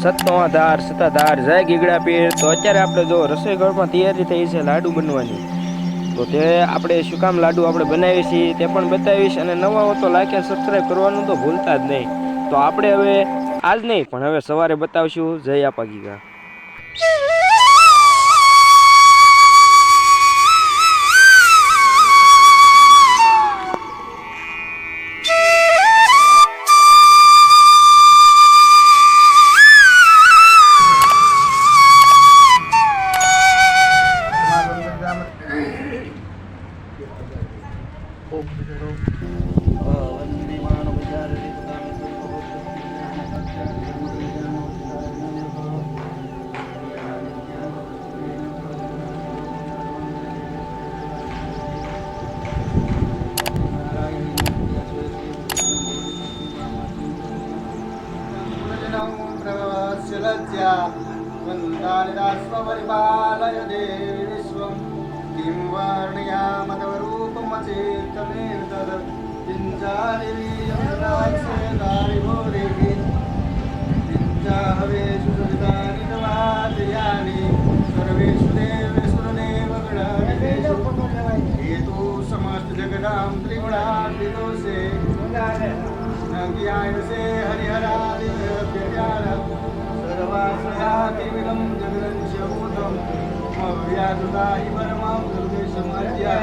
સત્તાધાર સત્તાધાર જય ગીગડા પીર. તો અત્યારે આપણે જો રસોઈ ઘરમાં તૈયારી થઈ છે લાડુ બનવાની. તો તે આપણે શું કામ લાડુ આપણે બનાવીએ છીએ તે પણ બતાવીશ, અને નવા હો તો લાઈક એન્ડ સબસ્ક્રાઈબ કરવાનું તો ભૂલતા જ નહીં. તો આપણે હવે આજ નહીં પણ હવે સવારે બતાવશું. જય આપા ગીગા. वन्दानिदास्वपरिपालय देवि विश्वं किं वर्णयामतवरूपमचेतमेतद् किञ्चानिरीयमदाक्षेदारिभोरिः किञ्चाहवेषु सवितानि तवादयानि सर्वेषु देवेषु नैव गणानिषु हेतु समस्तजगदां त्रिगुणान्वितोषे ज्ञायसे हरिहरादिव्यज्ञानम् सर्वाश्रयातिविदं जगदंशभूतं मव्याकृताहि परमां सर्वेशमद्या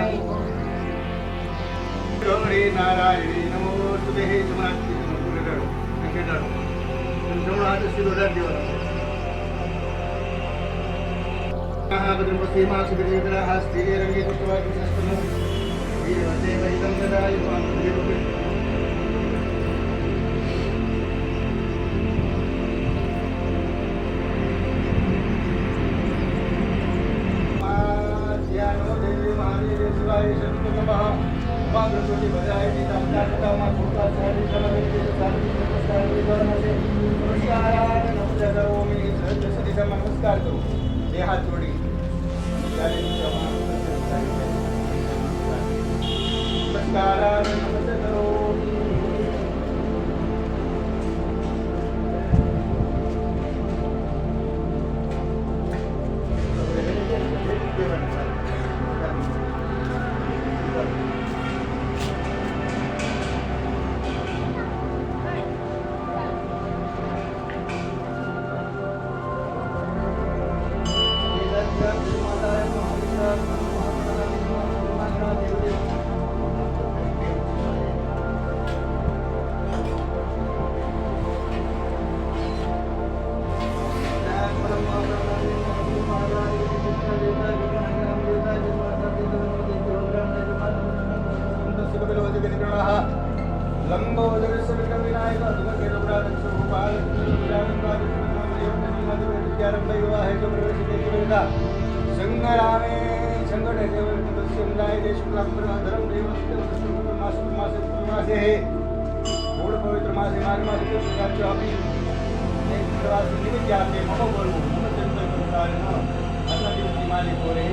गौरी नारायणी नमोस्तुते जमाति नमोस्तुते नकेदारो जमणो हाथ सीधो रख देवा महाभद्रं पश्चिमा सुगदेवरा हस्ते रंगे कुत्वा कुशस्तमो वीरवते वैदं गदाय पां देवके नमस्कार करो ये हाथ जोड़ी नमस्कार नमस्ते करो संग्रामे संगठे देवस्यमदाय देशुक्लांबरधरम देवस्यमासे मूळ पवित्र मासे माघमासे कृष्णाच्या अभी एक प्रवास निमित्त आते मम बोलू मम चिंतन करतार न असा दिवशी मालिक होरे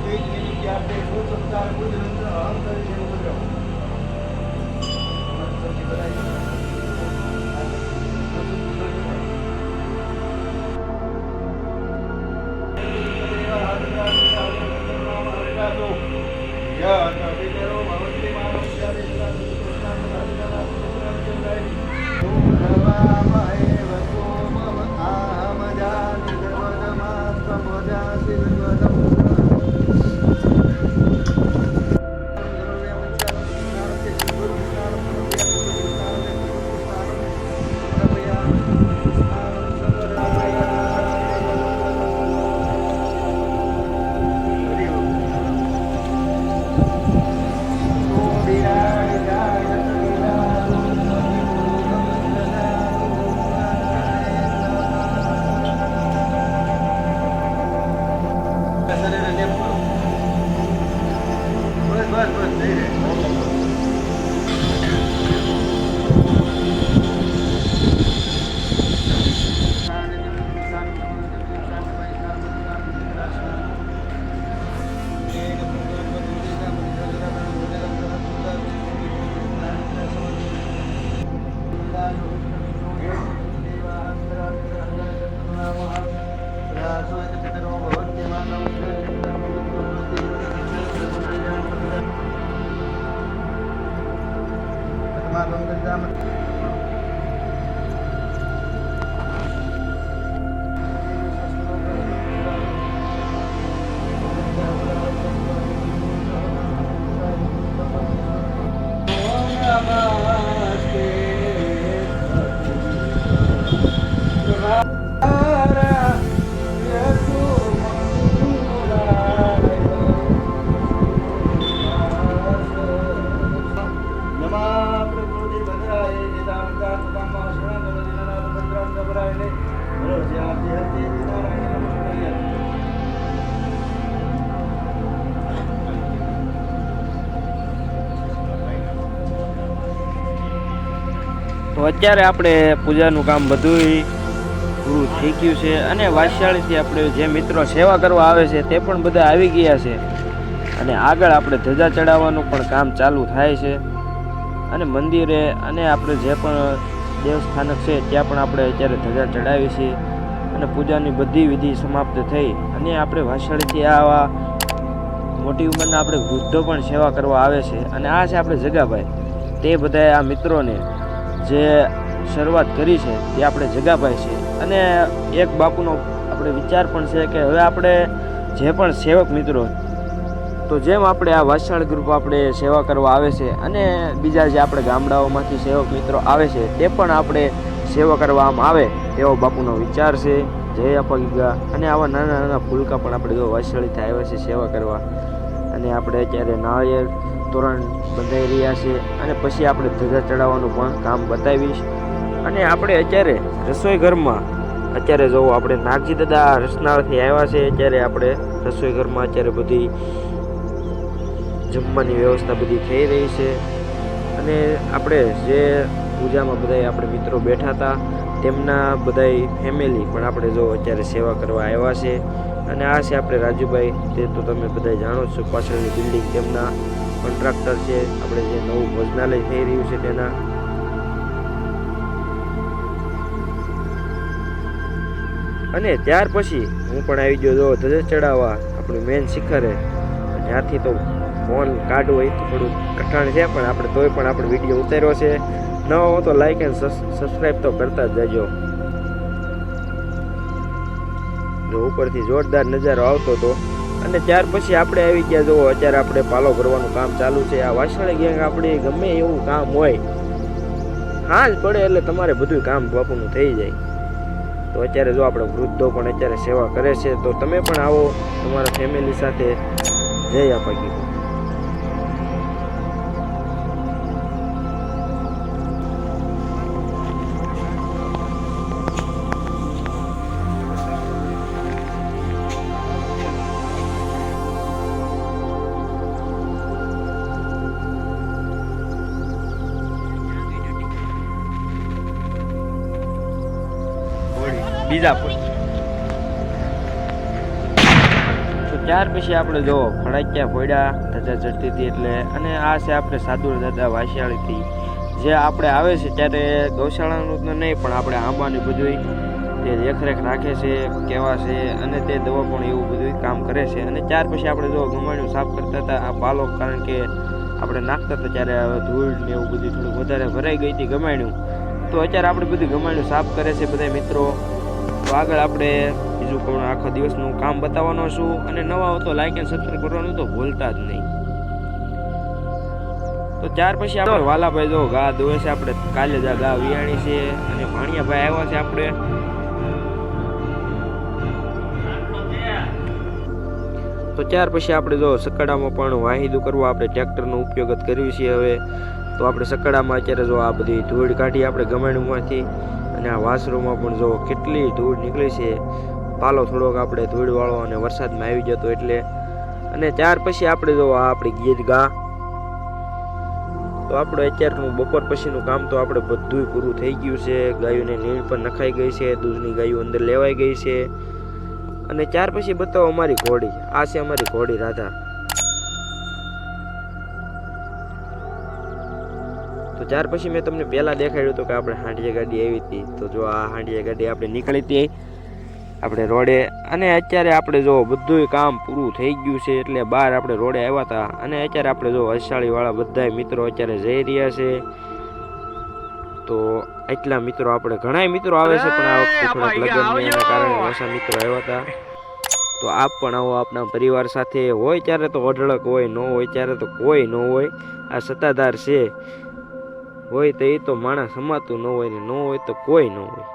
तेज निमित्त आते सोच उपचार बुद्धनंतर अहंकार उपद्रव તો અત્યારે આપણે પૂજાનું કામ બધું પૂરું થઈ ગયું છે અને વાસ્યાળીથી આપણે જે મિત્રો સેવા કરવા આવે છે તે પણ બધા આવી ગયા છે અને આગળ આપણે ધજા ચડાવવાનું પણ કામ ચાલુ થાય છે અને મંદિરે અને આપણે જે પણ દેવસ્થાનક છે ત્યાં પણ આપણે અત્યારે ધજા ચડાવી છે અને પૂજાની બધી વિધિ સમાપ્ત થઈ અને આપણે વાસ્યાળીથી આવા મોટી ઉંમરના આપણે વૃદ્ધો પણ સેવા કરવા આવે છે અને આ છે આપણે જગાભાઈ તે બધાએ આ મિત્રોને જે શરૂઆત કરી છે તે આપણે જગાભાઈ છે અને એક બાપુનો આપણે વિચાર પણ છે કે હવે આપણે જે પણ સેવક મિત્રો તો જેમ આપણે આ વાસ્યાળ ગ્રુપ આપણે સેવા કરવા આવે છે અને બીજા જે આપણે ગામડાઓમાંથી સેવક મિત્રો આવે છે તે પણ આપણે સેવા કરવામાં આવે તેવો બાપુનો વિચાર છે. જય આપા ગીગા. અને આવા નાના નાના ફૂલકા પણ આપણે જો વાસ્યાળીથી આવ્યા છે સેવા કરવા અને આપણે અત્યારે નાળિયેર તોરણ બંધાઈ રહ્યા છે અને પછી આપણે ધજા ચડાવવાનું પણ કામ બતાવીશ. અને આપણે અત્યારે રસોઈ ઘરમાં અત્યારે જો આપણે નાગજી દાદા રસનાળથી આવ્યા છે અત્યારે આપણે રસોઈ ઘરમાં અત્યારે બધી જમવાની વ્યવસ્થા બધી થઈ રહી છે અને આપણે જે પૂજામાં બધા આપણે મિત્રો બેઠા હતા તેમના બધા ફેમિલી પણ આપણે જો અત્યારે સેવા કરવા આવ્યા છે અને આ છે આપણે રાજુભાઈ તે તો તમે બધા જાણો છો પાછળની બિલ્ડિંગ તેમના કોન્ટ્રાક્ટર છે આપણે જે નવું ભોજનાલય થઈ રહ્યું છે તેના. અને ત્યાર પછી હું પણ આવી ગયો જો ધજા ચડાવવા આપણું મેન શિખરે. ત્યાંથી તો ફોન કાઢવો એ તો થોડું કઠણ છે પણ આપણે તોય પણ આપણે વિડીયો ઉતાર્યો છે. ન હો તો લાઈક એન્ડ સબસ્ક્રાઈબ તો કરતા જ જજો. જો ઉપરથી જોરદાર નજારો આવતો હતો અને ત્યાર પછી આપણે આવી ગયા જો અત્યારે આપણે પાલો ભરવાનું કામ ચાલુ છે. આ વાસણી ગેંગ આપણે ગમે એવું કામ હોય હાલ પડે એટલે તમારે બધું કામ બાપુનું થઈ જાય. તો અત્યારે જો આપણે વૃદ્ધો પણ અત્યારે સેવા કરે છે તો તમે પણ આવો તમારા ફેમિલી સાથે. જય આપા ગીગા. બીજા પણ તો ત્યાર પછી આપણે જો ફળાક્યા પડ્યા ધજા ચડતી હતી એટલે. અને આ છે આપણે સાધુર દાદા વાસ્યાળીથી જે આપણે આવે છે ત્યારે ગૌશાળાનું તો નહીં પણ આપણે આંબાની બધું તે દેખરેખ રાખે છે કેવા છે અને તે દવા પણ એવું બધું કામ કરે છે. અને ત્યાર પછી આપણે જો ગમાણ્યું સાફ કરતા હતા આ પાલો કારણ કે આપણે નાખતા હતા ત્યારે હવે ધૂળ ને એવું બધું થોડું વધારે ભરાઈ ગઈ હતી ગમાણ્યું તો અત્યારે આપણે બધું ગમાણ્યું સાફ કરે છે બધા મિત્રો. તો આગળ આપણે બીજું પણ આખો દિવસનું કામ બતાવવાનો છું અને નવા હો તો લાઈક એન્ડ સબસ્ક્રાઈબ કરવાનું તો ભૂલતા જ નહીં. તો ત્યાર પછી આપણે વાલાભાઈ જો ગા દોવે છે આપણે કાલે જ ગા વિયાણી છે અને ભાણિયાભાઈ આવ્યા છે આપણે. તો ત્યાર પછી આપણે જો સકડામાં પણ વાહિદું કરવા આપણે ટ્રેક્ટરનો ઉપયોગ જ કરવી છે હવે. તો આપણે સકડામાં અત્યારે જો આ બધી ધૂળ કાઢી આપણે ગમાણમાંથી અને આ વાસરોમાં પણ જો કેટલી ધૂળ નીકળી છે. પાલો થોડોક આપણે ધૂળવાળો અને વરસાદમાં આવી જતો એટલે. અને ત્યાર પછી આપણે જો આ આપણી ગીત ગા તો આપણે અત્યારનું બપોર પછીનું કામ તો આપણે બધું પૂરું થઈ ગયું છે. ગાયોને નીણ પણ નખાઈ ગઈ છે, દૂધની ગાયો અંદર લેવાઈ ગઈ છે. અને ત્યાર પછી બતાવો અમારી ઘોડી. આ છે અમારી ઘોડી રાધા. તો ત્યાર પછી મેં તમને પહેલાં દેખાડ્યું હતું કે આપણે હાંડિયા ગાડી આવી હતી. તો જો આ હાંડિયા ગાડી આપણે નીકળી હતી આપણે રોડે. અને અત્યારે આપણે જો બધું કામ પૂરું થઈ ગયું છે એટલે બહાર આપણે રોડે આવ્યા હતા. અને અત્યારે આપણે જો વૈશાળીવાળા બધા મિત્રો અત્યારે જઈ રહ્યા છે. તો એટલા મિત્રો આપણે ઘણા મિત્રો આવે છે પણ આ વખતે થોડાક લગ્નના કારણે ઓછા મિત્રો આવ્યા હતા. તો આપ પણ આવો આપણા પરિવાર સાથે. હોય ત્યારે તો અઢળક હોય, ન હોય ત્યારે તો કોઈ ન હોય. આ સત્તાધાર છે હોય તો એ તો માણસ સમાતું ન હોય ને ન હોય તો કોઈ ન હોય.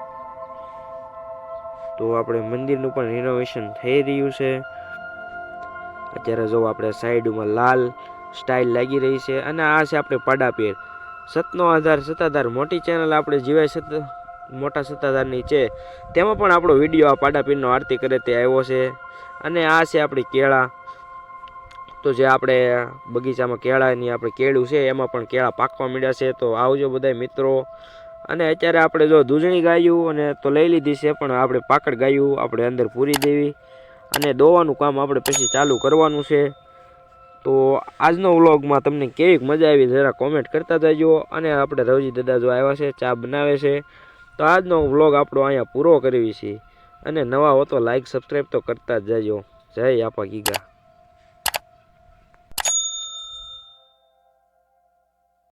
તો આપણે મંદિરનું પણ રિનોવેશન થઈ રહ્યું છે. અત્યારે જો આપણે સાઈડમાં લાલ સ્ટાઇલ લાગી રહી છે. અને આ છે આપણે પાડાપીર સતનો આધાર સત્તાધાર મોટી ચેનલ આપણે જીવાય મોટા સત્તાધારની છે. તેમાં પણ આપણો વિડીયો આ પાડાપીરનો આરતી કરે તે આવ્યો છે. અને આ છે આપણી કેળા. તો જે આપણે બગીચામાં કેળાની આપણે કેળું છે એમાં પણ કેળા પાકવા માંડ્યા છે. તો આવજો બધા મિત્રો. અને અત્યારે આપણે જો દૂધણી ગાયું અને તો લઈ લીધી છે, પણ આપણે પાકડ ગાયું આપણે અંદર પૂરી દેવી અને દોવાનું કામ આપણે પછી ચાલુ કરવાનું છે. તો આજનો વ્લોગમાં તમને કેવી મજા આવી જરા કોમેન્ટ કરતા જજો. અને આપણે રવજી દાદા જો આવ્યા છે, ચા બનાવે છે. તો આજનો વ્લોગ આપણો અહીંયા પૂરો કરવી છે. અને નવા હો તો લાઈક સબસ્ક્રાઈબ તો કરતા જ જજો. જય આપા ગીગા.